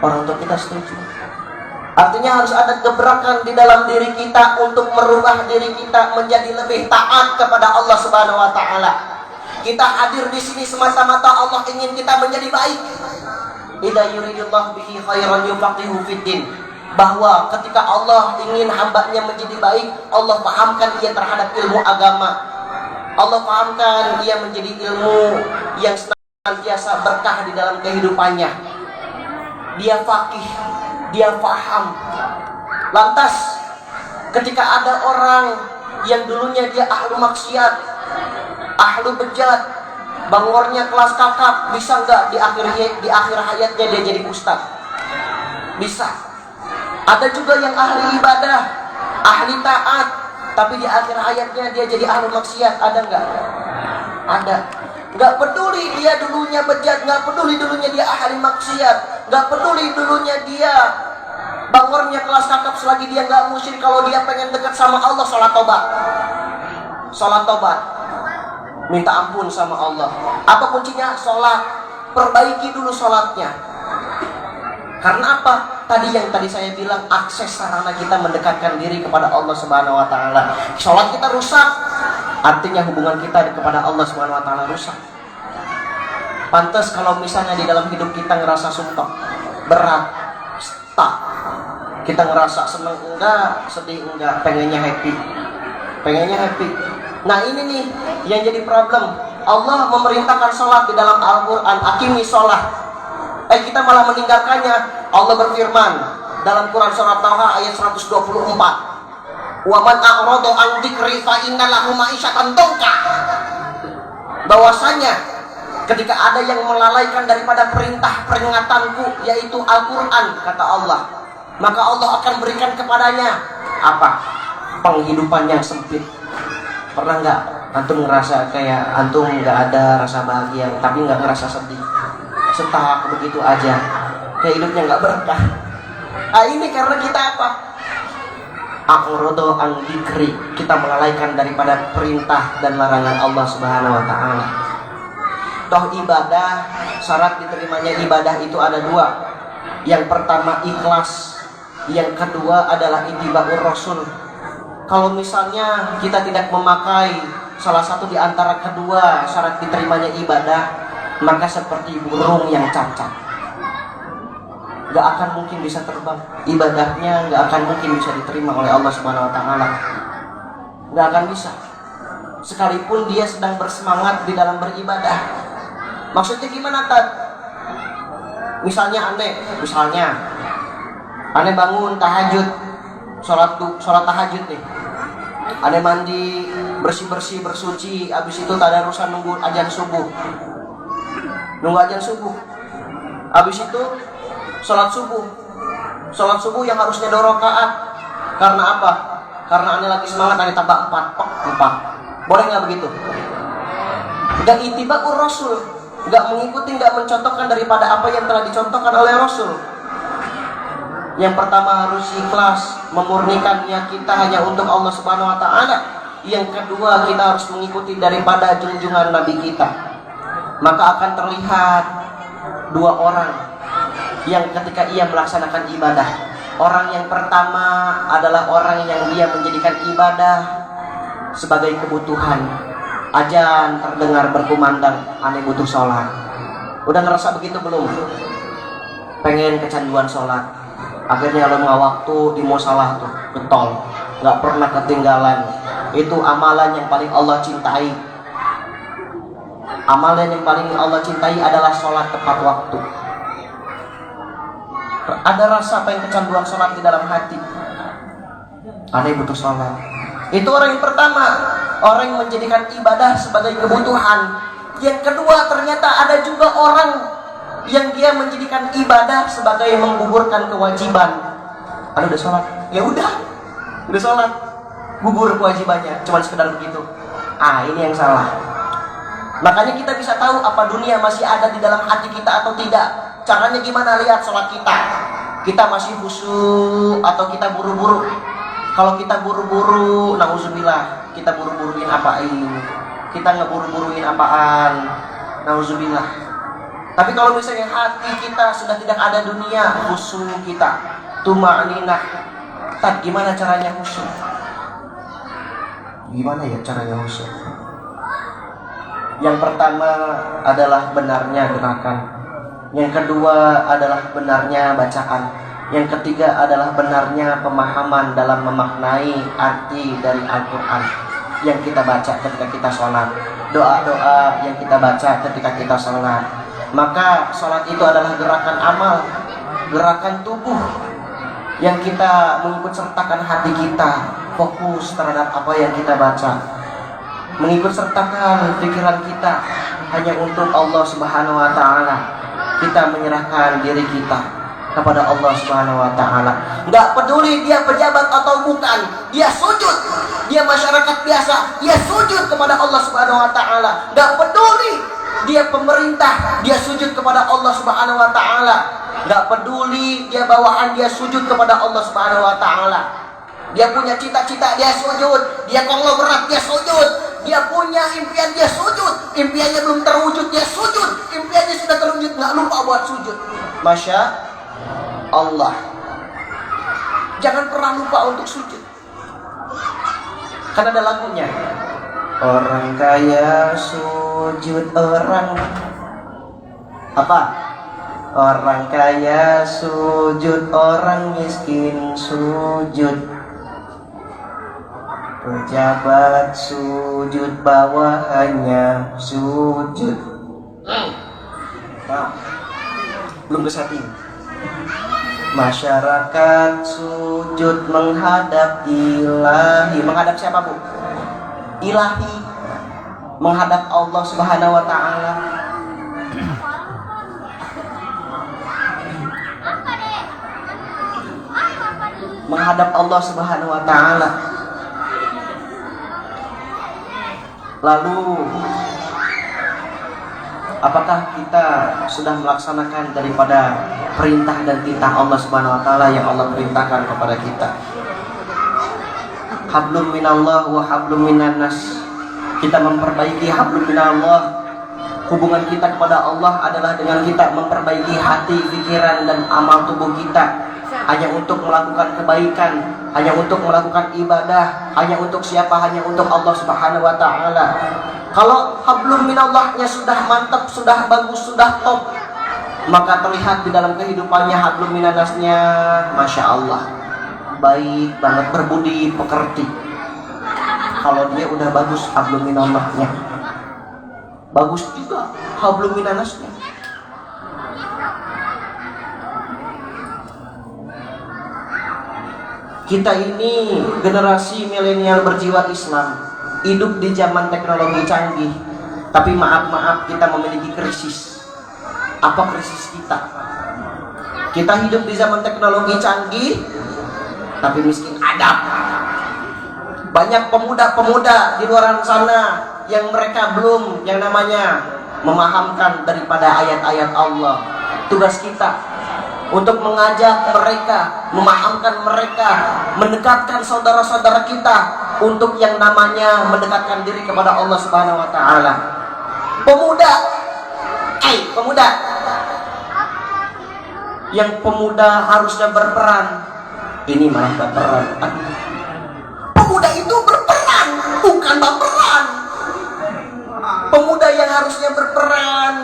Orang tua kita setuju. Artinya harus ada gebrakan di dalam diri kita untuk merubah diri kita menjadi lebih taat kepada Allah Subhanahu wa taala. Kita hadir di sini semata-mata Allah ingin kita menjadi baik. Idza yuridullahu bihi khairan yufaqihu fiddin. Bahwa ketika Allah ingin hambanya menjadi baik, Allah pahamkan dia terhadap ilmu agama. Allah pahamkan dia menjadi ilmu yang senantiasa berkah di dalam kehidupannya. Dia faqih, dia faham. Lantas ketika ada orang yang dulunya dia ahlu maksiat, ahlu bejat, bangornya kelas kakap, bisa nggak di akhir hayatnya dia jadi ustaz? Bisa. Ada juga yang ahli ibadah, ahli taat, tapi di akhir hayatnya dia jadi ahlu maksiat. Ada nggak? Ada. Nggak peduli dia dulunya bejat, nggak peduli dulunya dia ahli maksiat, nggak peduli dulunya dia bangornya kelas kakap, selagi dia nggak musyrik. Kalau dia pengen dekat sama Allah, sholat tobat. Sholat tobat. minta ampun sama Allah. Apa kuncinya? Sholat. Perbaiki dulu sholatnya. Karena apa? Tadi saya bilang, akses sarana kita mendekatkan diri kepada Allah Subhanahu wa taala. Sholat kita rusak, artinya hubungan kita kepada Allah Subhanahu wa taala rusak. Pantas kalau misalnya di dalam hidup kita ngerasa sumpah, berat, stuck. Kita ngerasa seneng enggak, sedih enggak, pengennya happy. Nah ini nih yang jadi problem. Allah memerintahkan sholat di dalam Al-Quran, aqimi sholat. Kita malah meninggalkannya. Allah berfirman dalam Quran surat Taha ayat 124, wa man a'rada an dzikri fa inna lahu ma'isyatan dhanka. Bahwasanya ketika ada yang melalaikan daripada perintah peringatanku, yaitu Al-Quran, kata Allah, maka Allah akan berikan kepadanya apa? Penghidupan yang sempit. Pernah nggak antum ngerasa kayak antum nggak ada rasa bahagia, tapi nggak ngerasa sedih, stuck begitu aja, kayak hidupnya nggak berkah? Ini karena kita apa? A'rada an dzikri, kita melalaikan daripada perintah dan larangan Allah Subhanahu wa taala. Toh ibadah, syarat diterimanya ibadah itu ada dua. Yang pertama ikhlas, yang kedua adalah ittiba'ur rasul. Kalau misalnya kita tidak memakai salah satu di antara kedua syarat diterimanya ibadah, maka seperti burung yang cacat, gak akan mungkin bisa terbang. Ibadahnya gak akan mungkin bisa diterima oleh Allah Subhanahu wa taala. Gak akan bisa, sekalipun dia sedang bersemangat di dalam beribadah. Maksudnya gimana, Tad? Misalnya aneh bangun tahajud, sholat tahajud nih. Aneh mandi, bersih-bersih, bersuci, abis itu tadarusan nunggu azan subuh. Abis itu sholat subuh yang harusnya 2 rakaat. Karena apa? Karena aneh lagi semangat, aneh tambah 4. Boleh nggak begitu? Gak ittiba'ur rasul, gak mengikuti, gak mencontohkan daripada apa yang telah dicontohkan oleh Rasul. Yang pertama harus ikhlas, memurnikan niat kita hanya untuk Allah Subhanahu wa taala. Yang kedua, kita harus mengikuti daripada junjungan Nabi kita. Maka akan terlihat 2 orang yang ketika ia melaksanakan ibadah. Orang yang pertama adalah orang yang dia menjadikan ibadah sebagai kebutuhan. Azan terdengar berkumandang, aneh butuh sholat. Udah ngerasa begitu belum? Pengen kecanduan sholat. Akhirnya lo nggak waktu di musalah tuh, getol, nggak pernah ketinggalan. Itu amalan yang paling Allah cintai. Amalan yang paling Allah cintai adalah sholat tepat waktu. Ada rasa pengen kecanduan sholat di dalam hati. Aneh butuh sholat. Itu orang yang pertama, orang yang menjadikan ibadah sebagai kebutuhan. Yang kedua, ternyata ada juga orang yang dia menjadikan ibadah sebagai menggugurkan kewajiban. Udah sholat, ya udah sholat, gugur kewajibannya, cuma sekedar begitu. Ini yang salah. Makanya kita bisa tahu apa dunia masih ada di dalam hati kita atau tidak. Caranya gimana? Lihat sholat kita. Kita masih khusyuk atau kita buru-buru? Kalau kita buru-buru, nauzubillah, kita buru-buruin apaan? Kita ngeburu-buruin apaan? Nauzubillah. Tapi kalau misalnya hati kita sudah tidak ada dunia, khusyuk kita, tuma'ninah. Tad, gimana caranya khusyuk? Gimana ya caranya khusyuk? Yang pertama adalah benarnya gerakan. Yang kedua adalah benarnya bacaan. Yang ketiga adalah benarnya pemahaman dalam memaknai arti dari Al-Quran yang kita baca ketika kita sholat, doa-doa yang kita baca ketika kita sholat. Maka sholat itu adalah gerakan amal, gerakan tubuh yang kita mengikut sertakan hati kita, fokus terhadap apa yang kita baca, mengikut sertakan pikiran kita hanya untuk Allah Subhanahu wa taala. Kita menyerahkan diri kita kepada Allah Subhanahu wa taala. Enggak peduli dia pejabat atau bukan, dia sujud. Dia masyarakat biasa, dia sujud kepada Allah Subhanahu wa taala. Enggak peduli dia pemerintah, dia sujud kepada Allah Subhanahu wa taala. Enggak peduli dia bawahan, dia sujud kepada Allah Subhanahu wa taala. Dia punya cita-cita, dia sujud. Dia konglomerat, dia sujud. dia punya impian, dia sujud. Impiannya belum terwujud, dia sujud. Impiannya sudah terwujud, nggak lupa buat sujud. Masya Allah. Jangan pernah lupa untuk sujud. Kan ada lagunya. Orang kaya sujud, orang apa? Orang kaya sujud, orang miskin sujud. Pejabat sujud, bawahannya sujud. Nah, belum ke setting. Masyarakat sujud menghadap ilahi. Menghadap siapa, Bu? Ilahi. Menghadap Allah Subhanahu wa ta'ala. Menghadap Allah Subhanahu wa ta'ala. Lalu apakah kita sudah melaksanakan daripada perintah dan titah Allah Subhanahu wa ta'ala yang Allah perintahkan kepada kita? Hablum minallah wa hablum minannas. Kita memperbaiki hablum minallah. Hubungan kita kepada Allah adalah dengan kita memperbaiki hati, pikiran, dan amal tubuh kita. Hanya untuk melakukan kebaikan, hanya untuk melakukan ibadah, hanya untuk siapa? Hanya untuk Allah Subhanahu wa ta'ala. Kalau hablum minallahnya sudah mantap, sudah bagus, sudah top, maka terlihat di dalam kehidupannya hablum minannasnya, Masya Allah, baik banget, berbudi pekerti. Kalau dia udah bagus hablum minallahnya, bagus juga hablum minannasnya. Kita ini generasi milenial berjiwa Islam, hidup di zaman teknologi canggih, tapi maaf kita memiliki krisis. Apa krisis kita? Kita hidup di zaman teknologi canggih, tapi miskin adab. Banyak pemuda-pemuda di luar sana yang mereka belum yang namanya memahamkan daripada ayat-ayat Allah. Tugas kita untuk mengajak mereka, memahamkan mereka, mendekatkan saudara-saudara kita untuk yang namanya mendekatkan diri kepada Allah Subhanahu wa ta'ala. Pemuda, pemuda, yang pemuda harusnya berperan, ini malah baperan. Pemuda itu berperan, bukan baperan. Pemuda yang harusnya berperan,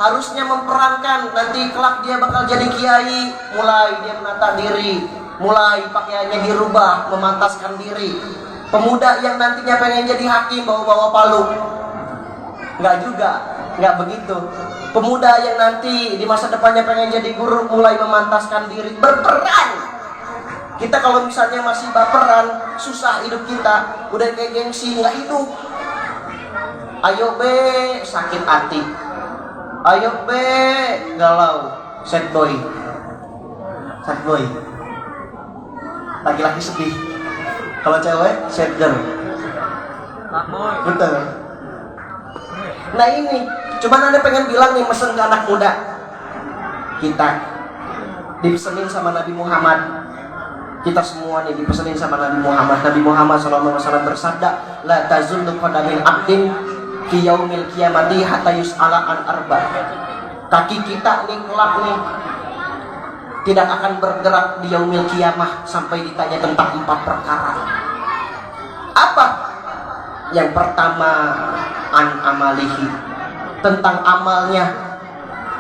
harusnya memperankan, nanti kelak dia bakal jadi kiai, mulai dia menata diri, mulai pakaiannya dirubah, memantaskan diri. Pemuda yang nantinya pengen jadi hakim, bawa-bawa palu, nggak juga, nggak begitu. Pemuda yang nanti di masa depannya pengen jadi guru, mulai memantaskan diri, berperan. Kita kalau misalnya masih baperan, susah hidup kita, udah kayak gengsi, nggak hidup. Ayo be, sakit hati. Ayo be, galau, sad boy. Laki-laki sedih. Kalau cewek, sad girl. Betul. Nah ini, cuman Anda pengen bilang nih, mesen ke anak muda kita, dipesenin sama Nabi Muhammad. Kita semua nih dipesenin sama Nabi Muhammad. Nabi Muhammad SAW bersabda, la tazullu qadamin abdin fi yaumil qiyamati hatta yus'ala an arba. Kaki kita nih kelak nih tidak akan bergerak di yaumil qiyamah sampai ditanya tentang 4 perkara. Apa? Yang pertama, an amalihi, tentang amalnya,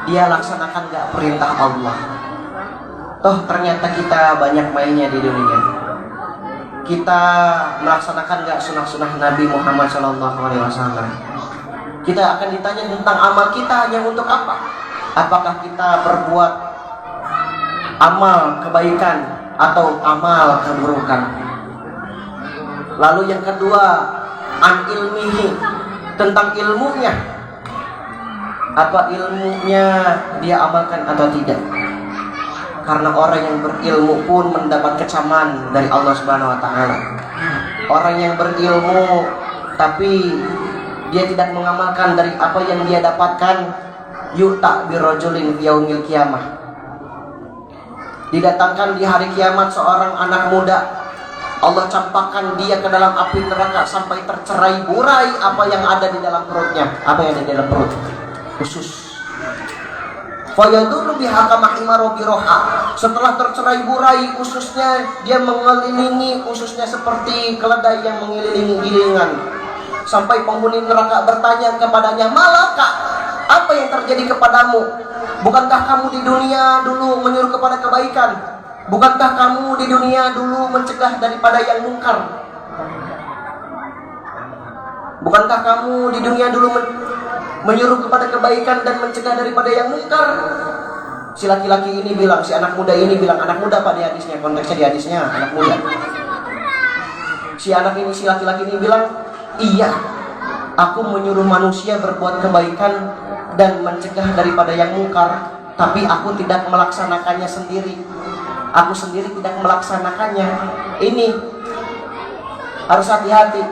dia laksanakan gak perintah Allah. Toh ternyata kita banyak mainnya di dunia. Kita melaksanakan gak sunah-sunah Nabi Muhammad SAW. Kita akan ditanya tentang amal kita hanya untuk apa? Apakah kita berbuat amal kebaikan atau amal keburukan? Lalu yang kedua, an ilmihi, tentang ilmunya. Apa ilmunya dia amalkan atau tidak? Karena orang yang berilmu pun mendapat kecaman dari Allah Subhanahu wa ta'ala. Orang yang berilmu tapi dia tidak mengamalkan dari apa yang dia dapatkan, yu'ta birajulin yaumil qiyamah. Didatangkan di hari kiamat seorang anak muda Allah campakkan dia ke dalam api neraka sampai tercerai burai apa yang ada di dalam perutnya. Apa yang ada di dalam perut? Usus. Fayaduru biha kama himaru biroha. Setelah tercerai burai ususnya, dia mengelilingi ususnya seperti keledai yang mengelilingi gilingan. Sampai penghuni neraka bertanya kepadanya, "Malaka? Apa yang terjadi kepadamu? Bukankah kamu di dunia dulu menyuruh kepada kebaikan? Bukankah kamu di dunia dulu mencegah daripada yang mungkar? Bukankah kamu di dunia dulu menyuruh kepada kebaikan dan mencegah daripada yang mungkar?" Si laki-laki ini bilang, si anak muda ini bilang, anak muda Pak di hadisnya, konteksnya di hadisnya anak muda. Si laki-laki ini bilang, "Iya, aku menyuruh manusia berbuat kebaikan dan mencegah daripada yang mungkar, tapi aku tidak melaksanakannya sendiri. Aku sendiri tidak melaksanakannya." Ini harus hati-hati.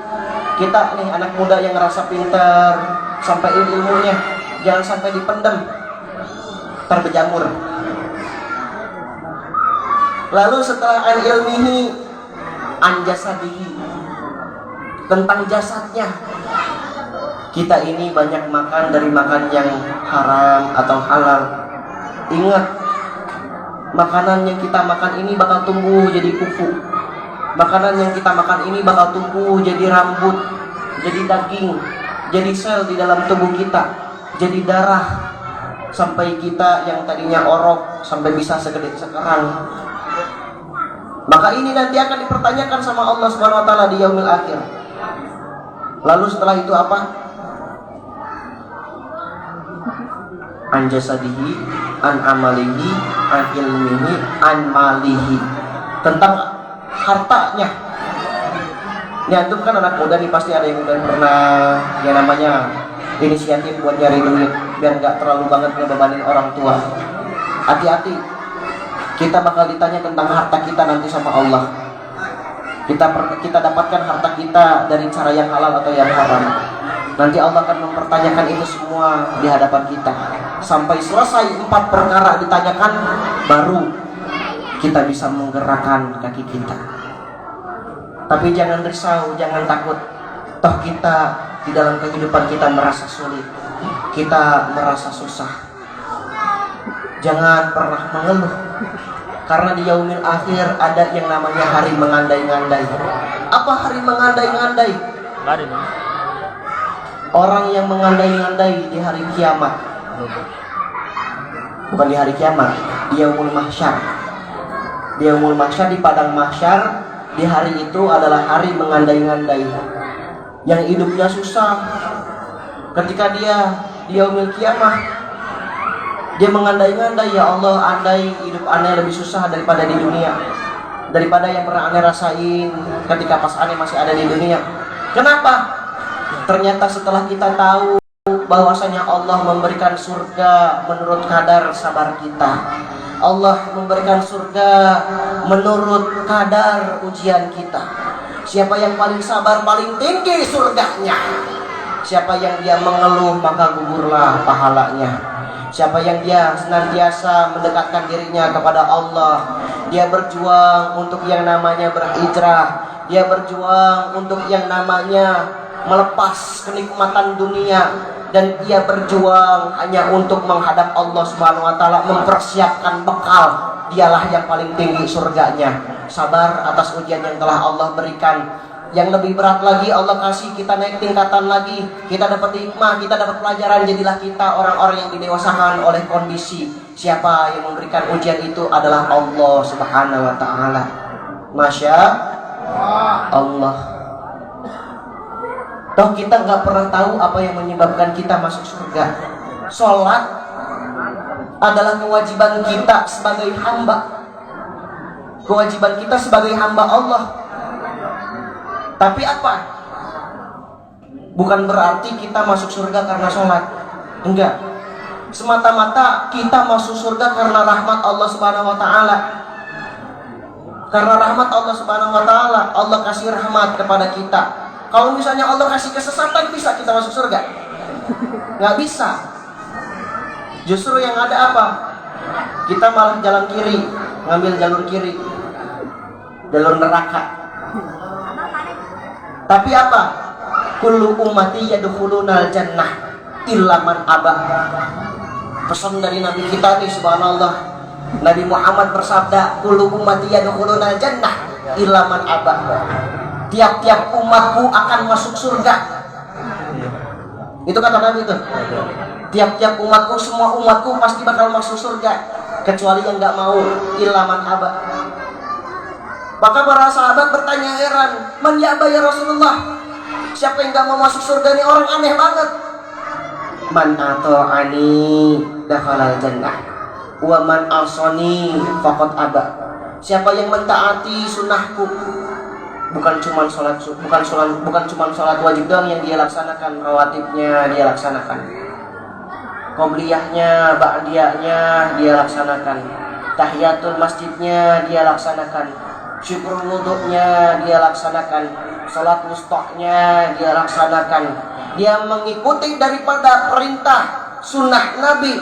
Kita nih anak muda yang ngerasa pintar, sampai ilmunya, jangan sampai dipendam, terbejamur. Lalu setelah an ilmihi an jasadihi, tentang jasadnya. Kita ini banyak makan dari makan yang haram atau halal. Ingat, makanan yang kita makan ini bakal tumbuh jadi kuku. Makanan yang kita makan ini bakal tumbuh jadi rambut, jadi daging, jadi sel di dalam tubuh kita, jadi darah, sampai kita yang tadinya orok sampai bisa segede sekarang. Maka ini nanti akan dipertanyakan sama Allah Subhanahu wa taala di yaumil akhir. Lalu setelah itu apa? An jasadihi, an amalihi, an ilmihi, an malihi. Tentang hartanya. Ini antum kan anak muda nih, pasti ada yang udah pernah yang namanya inisiatif buat nyari duit biar nggak terlalu banget ngebebanin orang tua. Hati-hati, kita bakal ditanya tentang harta kita nanti sama Allah. Kita dapatkan harta kita dari cara yang halal atau yang haram. Nanti Allah akan mempertanyakan itu semua di hadapan kita. Sampai selesai 4 perkara ditanyakan, baru kita bisa menggerakkan kaki kita. Tapi jangan risau, jangan takut. Toh kita di dalam kehidupan kita merasa sulit, kita merasa susah. Jangan pernah mengeluh, karena di yaumil akhir ada yang namanya hari mengandai-ngandai. Apa hari mengandai-ngandai? Orang yang mengandai-ngandai di hari kiamat. Bukan di hari kiamat, di yaumul mahsyar. Di yaumul mahsyar, di padang mahsyar, di hari itu adalah hari mengandai-ngandai. Yang hidupnya susah, ketika dia di yaumil kiamah, dia mengandai-ngandai, ya Allah, andai hidup aneh lebih susah daripada di dunia, daripada yang pernah aneh rasain ketika pas aneh masih ada di dunia. Kenapa? Ternyata setelah kita tahu bahwasanya Allah memberikan surga menurut kadar sabar kita, Allah memberikan surga menurut kadar ujian kita. Siapa yang paling sabar paling tinggi surganya. Siapa yang dia mengeluh maka gugurlah pahalanya. Siapa yang dia senantiasa mendekatkan dirinya kepada Allah, dia berjuang untuk yang namanya berhijrah, dia berjuang untuk yang namanya melepas kenikmatan dunia, dan dia berjuang hanya untuk menghadap Allah Subhanahu wa taala, mempersiapkan bekal, dialah yang paling tinggi surganya. Sabar atas ujian yang telah Allah berikan. Yang lebih berat lagi Allah kasih kita naik tingkatan lagi, kita dapat hikmah, kita dapat pelajaran. Jadilah kita orang-orang yang didewasakan oleh kondisi. Siapa yang memberikan ujian itu adalah Allah Subhanahu wa taala. Masya Allah. Toh kita nggak pernah tahu apa yang menyebabkan kita masuk surga. Sholat adalah kewajiban kita sebagai hamba, kewajiban kita sebagai hamba Allah. Tapi apa? Bukan berarti kita masuk surga karena sholat. Enggak. Semata-mata kita masuk surga karena rahmat Allah Subhanahu wa taala. Karena rahmat Allah Subhanahu wa taala, Allah kasih rahmat kepada kita. Kalau misalnya Allah kasih kesesatan, bisa kita masuk surga? Nggak bisa. Justru yang ada apa? Kita malah jalan kiri, ngambil jalur kiri, jalur neraka. Tapi apa? Kullu ummati yadkhulunal jannah illa man aba. Pesan dari Nabi kita nih, subhanallah. Nabi Muhammad bersabda, kullu ummati yadkhulunal jannah illa man aba. Tiap-tiap umatku akan masuk surga. Itu kata Nabi itu. Tiap-tiap umatku, semua umatku pasti bakal masuk surga, kecuali yang nggak mau, illa man aba. Maka para sahabat bertanya heran, man ya'ba ya Rasulullah? Siapa yang nggak mau masuk surga? Ini orang aneh banget. Man ata'ani dakhalal jannah wa man asani faqad aba. Siapa yang mentaati sunnahku, bukan cuma sholat wajib doang yang dia laksanakan, rawatibnya dia laksanakan, qobliyahnya, ba'diyahnya dia laksanakan, tahiyatul masjidnya dia laksanakan, syukur wudhunya dia laksanakan, sholat wustahnya dia laksanakan. Dia mengikuti daripada perintah sunnah Nabi,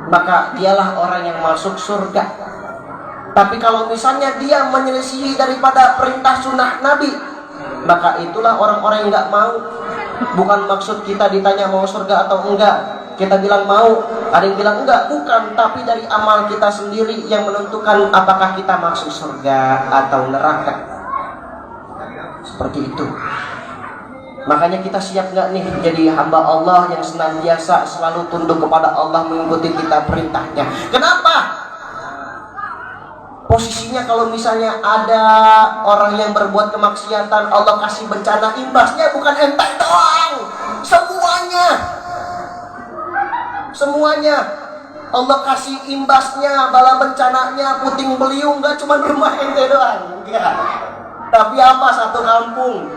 maka dialah orang yang masuk surga. Tapi kalau misalnya dia menyelisihi daripada perintah sunnah Nabi, maka itulah orang-orang yang nggak mau. Bukan maksud kita ditanya mau surga atau enggak, kita bilang mau, ada yang bilang enggak, bukan. Tapi dari amal kita sendiri yang menentukan apakah kita masuk surga atau neraka. Seperti itu. Makanya kita siap nggak nih jadi hamba Allah yang senantiasa selalu tunduk kepada Allah, mengikuti kita perintahnya. Kenapa? Posisinya kalau misalnya ada orang yang berbuat kemaksiatan, Allah kasih bencana, imbasnya bukan ente doang, semuanya Allah kasih imbasnya, bala bencananya, puting beliung, nggak cuma rumah ente doang, enggak. Tapi apa, satu kampung.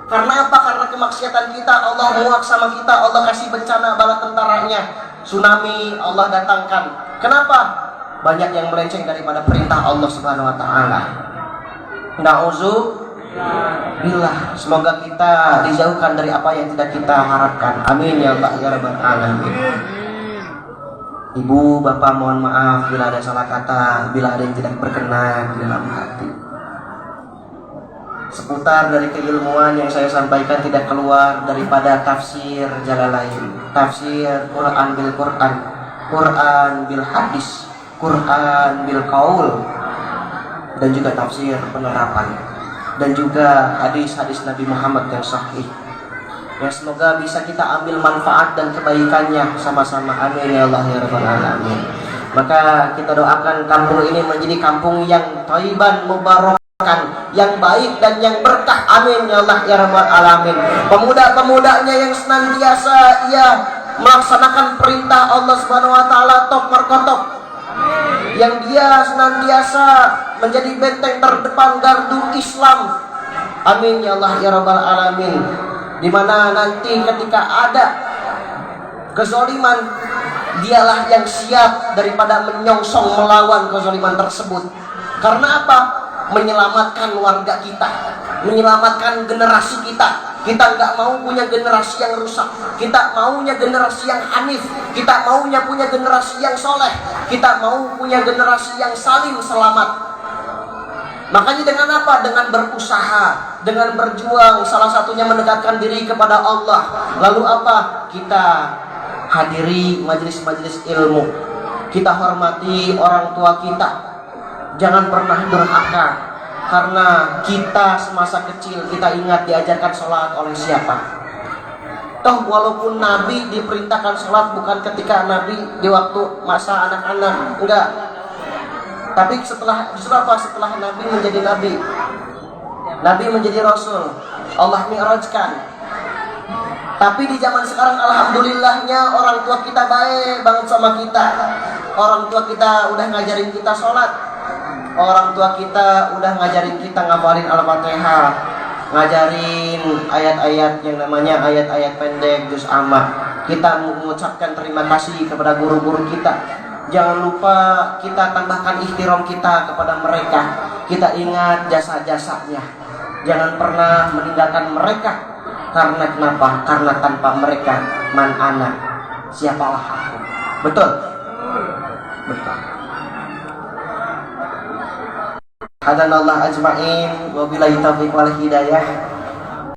Karena apa? Karena kemaksiatan kita, Allah muak sama kita, Allah kasih bencana, bala tentaranya, tsunami Allah datangkan. Kenapa? Banyak yang melenceng daripada perintah Allah Subhanahu wa taala. Na'udzubillah. Semoga kita dijauhkan dari apa yang tidak kita harapkan. Amin ya Allah ya rabbal alamin. Ibu, bapak mohon maaf bila ada salah kata, bila ada yang tidak berkenan di dalam hati. Seputar dari keilmuan yang saya sampaikan tidak keluar daripada tafsir Jalalain, tafsir Quran bil Quran, Quran bil hadis, Quran bil qaul, dan juga tafsir penerapan, dan juga hadis-hadis Nabi Muhammad yang sahih. Ya, semoga bisa kita ambil manfaat dan kebaikannya sama-sama. Amin ya Allah ya rabbal alamin. Maka kita doakan kampung ini menjadi kampung yang thayyiban mubarak, yang baik dan yang berkah. Amin ya Allah ya rabbal alamin. Pemuda-pemudanya yang senantiasa melaksanakan perintah Allah Subhanahu wa taala top markotop, yang dia senantiasa menjadi benteng terdepan gardu Islam. Amin ya Allah ya rabbal alamin. Di mana nanti ketika ada kezaliman, dialah yang siap daripada menyongsong melawan kezaliman tersebut. Karena apa? Menyelamatkan warga kita, menyelamatkan generasi kita. Kita nggak mau punya generasi yang rusak. Kita maunya generasi yang hanif. Kita maunya punya generasi yang soleh. Kita mau punya generasi yang saling selamat. Makanya dengan apa? Dengan berusaha, dengan berjuang, salah satunya mendekatkan diri kepada Allah. Lalu apa? Kita hadiri majelis-majelis ilmu. Kita hormati orang tua kita. Jangan pernah durhaka, karena kita semasa kecil kita ingat diajarkan sholat oleh siapa. Toh walaupun Nabi diperintahkan sholat bukan ketika Nabi di waktu masa anak-anak, enggak. Tapi setelah Nabi menjadi Nabi, Nabi menjadi Rasul, Allah mi'rajkan. Tapi di zaman sekarang alhamdulillahnya orang tua kita baik banget sama kita. Orang tua kita udah ngajarin kita sholat. Orang tua kita udah ngajarin kita ngapalin Al-Fatihah, ngajarin ayat-ayat yang namanya ayat-ayat pendek, juz amma. Kita mengucapkan terima kasih kepada guru-guru kita. Jangan lupa kita tambahkan ihtiram kita kepada mereka. Kita ingat jasa-jasanya. Jangan pernah meninggalkan mereka. Karena kenapa? Karena tanpa mereka, man ana, siapalah aku. Betul? Betul. Hadanallah ajma'in, wabillahi taufiq wal hidayah.